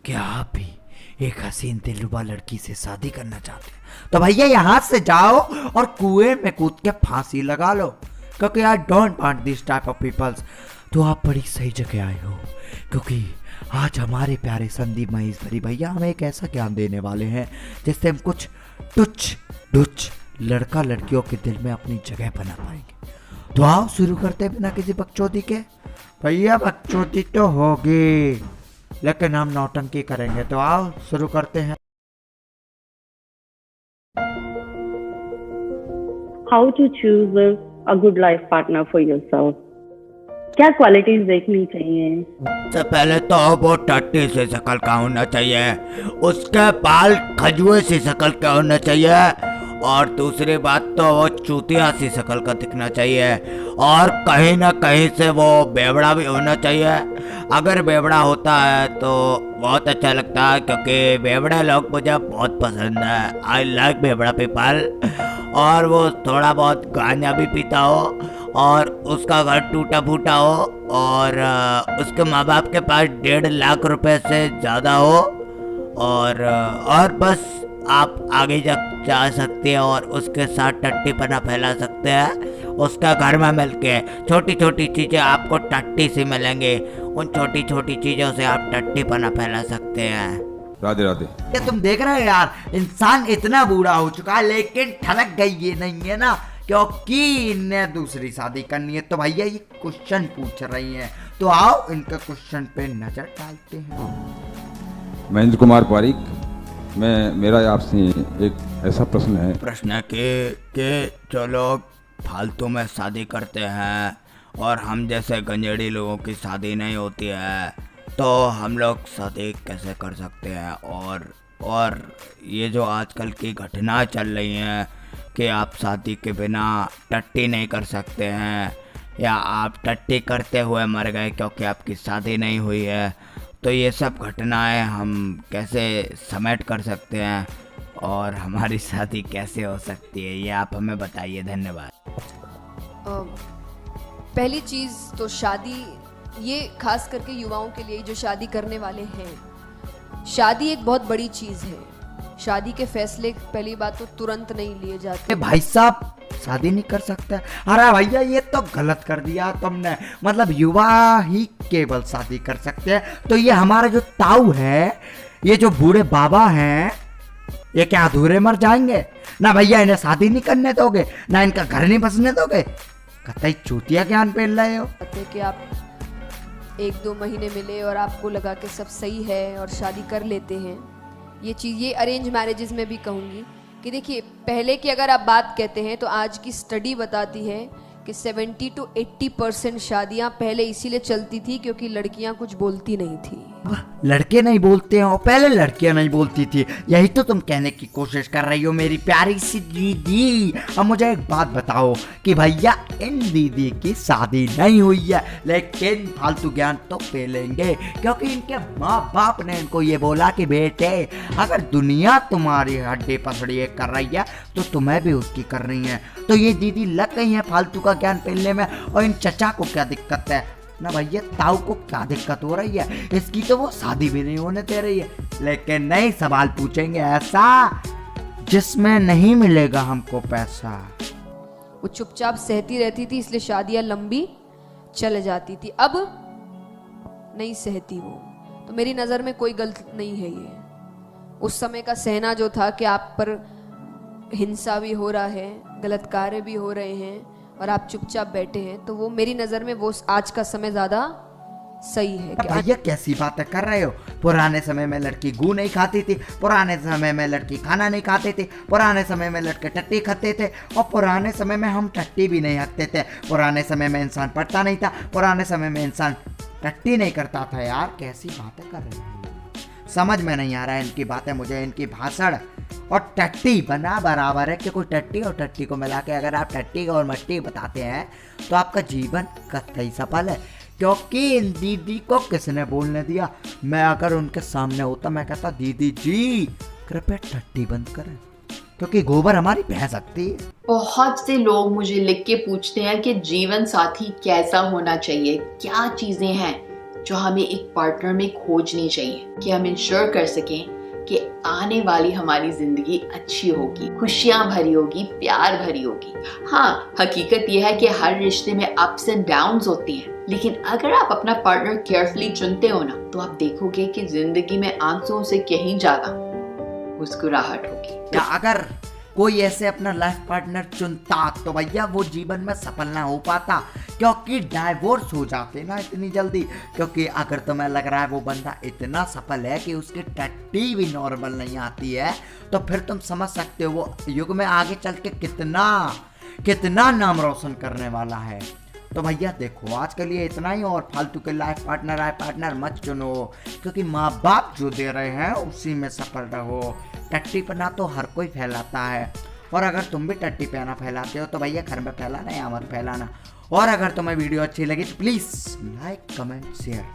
क्या आप भी एक हसीन दिलरुबा लड़की से शादी करना चाहते हैं तो भैया यहाँ से जाओ और कुएं में कूद के फांसी लगा लो, क्योंकि I don't want this type of peoples. तो आप बड़ी सही जगह आए हो, क्योंकि आज हमारे प्यारे संदीप महेश्वरी भैया हमें एक ऐसा ज्ञान देने वाले हैं जिससे हम कुछ टुच डुच लड़का लड़कियों के दिल में अपनी जगह बना पाएंगे। तो आओ शुरू करते बिना किसी बकचोदी के। भैया बकचोदी तो होगी, लेकिन हम नौटंकी करेंगे, तो आओ शुरू करते हैं। How to choose a good life partner for yourself? क्या क्वालिटीज देखनी चाहिए? सबसे पहले तो वो टट्टी सी शक्ल का होना चाहिए, उसके बाल खजुए सी शक्ल का होना चाहिए, और दूसरी बात तो वो चूतिया सी शक्ल का दिखना चाहिए, और कहीं ना कहीं से वो बेवड़ा भी होना चाहिए। अगर बेवड़ा होता है तो बहुत अच्छा लगता है, क्योंकि बेवड़ा लोग मुझे बहुत पसंद है। आई लाइक बेवड़ा पीपल। और वो थोड़ा बहुत गांजा भी पीता हो, और उसका घर टूटा फूटा हो, और उसके माँ बाप के पास 1.5 लाख रुपए से ज़्यादा हो, और बस आप आगे जा सकते हैं और उसके साथ टट्टीपना फैला सकते हैं। उसका घर में मिलके छोटी छोटी चीज़ें आपको टट्टी से मिलेंगे, उन छोटी छोटी चीज़ों से आप टट्टीपना फैला सकते हैं। राधे राधे। क्या तुम देख रहे हो यार, इंसान इतना बूढ़ा हो चुका है लेकिन ठनक गई ये नहीं है ना, क्योंकि इन्हें दूसरी शादी करनी है। तो भैया ये क्वेश्चन पूछ रही हैं, तो आओ इनके क्वेश्चन पे नजर डालते हैं। महेंद्र कुमार पारिक, मेरा आपसे एक ऐसा प्रश्न है कि जो लोग फालतू में शादी करते हैं और हम जैसे गंजेड़ी लोगों की शादी नहीं होती है, तो हम लोग शादी कैसे कर सकते हैं? और ये जो आजकल की घटनाएं चल रही हैं कि आप शादी के बिना टट्टी नहीं कर सकते हैं, या आप टट्टी करते हुए मर गए क्योंकि आपकी शादी नहीं हुई है, तो ये सब घटनाएं हम कैसे समेट कर सकते हैं और हमारी शादी कैसे हो सकती है, ये आप हमें बताइए। धन्यवाद। पहली चीज़ तो शादी, ये खास करके युवाओं के लिए जो शादी करने वाले हैं, शादी एक बहुत बड़ी चीज़ है। शादी के फैसले पहली बात तो तुरंत नहीं लिए जाते। भाई साहब शादी नहीं कर सकता? अरे भैया ये तो गलत कर दिया तुमने, मतलब युवा ही केवल शादी कर सकते हैं। तो ये हमारा जो ताऊ है, ये जो बूढ़े बाबा हैं, ये क्या अधूरे मर जाएंगे? ना भैया इन्हें शादी नहीं करने दोगे, ना इनका घर नहीं बसने दोगे, कतई चूतिया ज्ञान पेल रहे हो। कि आप 1-2 महीने मिले और आपको लगा कि सब सही है और शादी कर लेते हैं। ये चीज़, ये अरेंज मैरिजेस में भी कहूँगी कि देखिए, पहले की अगर आप बात कहते हैं तो आज की स्टडी बताती है कि 70 to 80% शादियाँ पहले इसीलिए चलती थी क्योंकि लड़कियाँ कुछ बोलती नहीं थी। लड़के नहीं बोलते हो, पहले लड़कियां नहीं बोलती थी, यही तो तुम कहने की कोशिश कर रही हो मेरी प्यारी सी दीदी। अब मुझे एक बात बताओ कि भैया इन दीदी की शादी नहीं हुई है, लेकिन फालतू ज्ञान तो पेलेंगे, क्योंकि इनके माँ बाप ने इनको ये बोला कि बेटे अगर दुनिया तुम्हारी हड्डी पसड़ी कर रही है तो तुम्हें भी उसकी कर रही है। तो ये दीदी लग गई है फालतू का ज्ञान पेलने में। और इन चचा को क्या दिक्कत है ना भैया, ताऊ को क्या दिक्कत हो रही है, इसकी तो वो शादी भी नहीं होने दे रही है। लेकिन नहीं, सवाल पूछेंगे ऐसा जिसमें नहीं मिलेगा हमको पैसा। वो चुपचाप सहती रहती थी, इसलिए शादियां लंबी चल जाती थी। अब नहीं सहती वो, तो मेरी नज़र में कोई गलत नहीं है ये। उस समय का सहना जो था कि आप पर हिंसा भी हो रहा है, गलत कार्य भी हो रहे हैं और आप चुपचाप बैठे हैं, तो वो मेरी नज़र में वो आज का समय ज़्यादा सही है। भैया कैसी बातें कर रहे हो? पुराने समय में लड़की गू नहीं खाती थी, पुराने समय में लड़की खाना नहीं खाते थे, पुराने समय में लड़के टट्टी खाते थे, और पुराने समय में हम टट्टी भी नहीं हकते थे, पुराने समय में इंसान पढ़ता नहीं था, पुराने समय में इंसान टट्टी नहीं करता था। यार कैसी बातें कर रहे हैं, समझ में नहीं आ रहा है इनकी बातें मुझे, इनकी भाषण। और टट्टी बना बराबर है कि कोई टट्टी और टट्टी को मिला के अगर आप टट्टी और मट्टी बताते हैं तो आपका जीवन कतई सफल है। क्योंकि इन दीदी को किसने बोलने दिया? मैं अगर उनके सामने होता मैं कहता दीदी जी कृपया टट्टी बंद करें, क्योंकि गोबर हमारी बह सकती है। बहुत से लोग मुझे लिख के पूछते हैं कि जीवन साथी कैसा होना चाहिए, क्या चीजें हैं जो हमें एक पार्टनर में खोजनी चाहिए कि हम इंश्योर कर सकें कि आने वाली हमारी जिंदगी अच्छी होगी, खुशियां भरी होगी, प्यार भरी होगी। हाँ, हकीकत यह है कि हर रिश्ते में अप्स एंड डाउन्स होती हैं, लेकिन अगर आप अपना पार्टनर केयरफुली चुनते हो ना, तो आप देखोगे कि जिंदगी में आंसुओं से कहीं ज्यादा मुस्कुराहट होगी। या अगर कोई ऐसे अपना लाइफ पार्टनर चुनता तो भैया वो जीवन में सफल ना हो पाता, क्योंकि डाइवोर्स हो जाते ना इतनी जल्दी। क्योंकि अगर तुम्हें लग रहा है वो बंदा इतना सफल है कि उसकी टट्टी भी नॉर्मल नहीं आती है, तो फिर तुम समझ सकते हो वो युग में आगे चल के कितना नाम रोशन करने वाला है। तो भैया देखो, आज के लिए इतना ही, और फालतू के लाइफ पार्टनर मत चुनो, क्योंकि माँ बाप जो दे रहे हैं उसी में सफल रहो। टट्टी पना तो हर कोई फैलाता है, और अगर तुम भी टट्टी पना फैलाते हो तो भैया घर में फैलाना या मत फैलाना। और अगर तुम्हें वीडियो अच्छी लगी तो प्लीज़ लाइक कमेंट शेयर,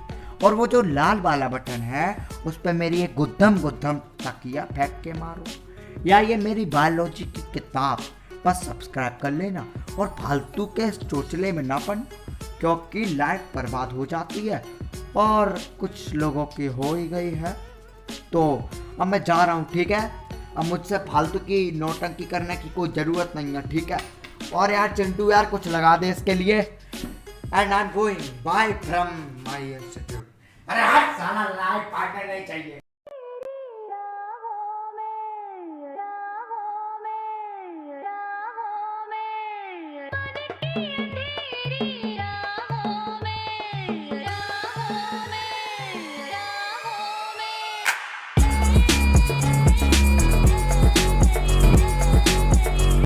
और वो जो लाल वाला बटन है उस पर मेरी एक गुद्दम तकिया फेंक के मारो, या ये मेरी बायोलॉजी की किताब बस सब्सक्राइब कर लेना, और फालतू के चोचले में ना पड़ना, क्योंकि लाइफ बर्बाद हो जाती है और कुछ लोगों की हो ही गई है। तो अब मैं जा रहा हूँ, ठीक है। अब मुझसे फालतू की नौटंकी करने की कोई ज़रूरत नहीं है, ठीक है। और यार चिंटू यार कुछ लगा दे इसके लिए। And I am going by from my institute. अरे हट साला, लाइफ पार्टनर नहीं चाहिए। राहों में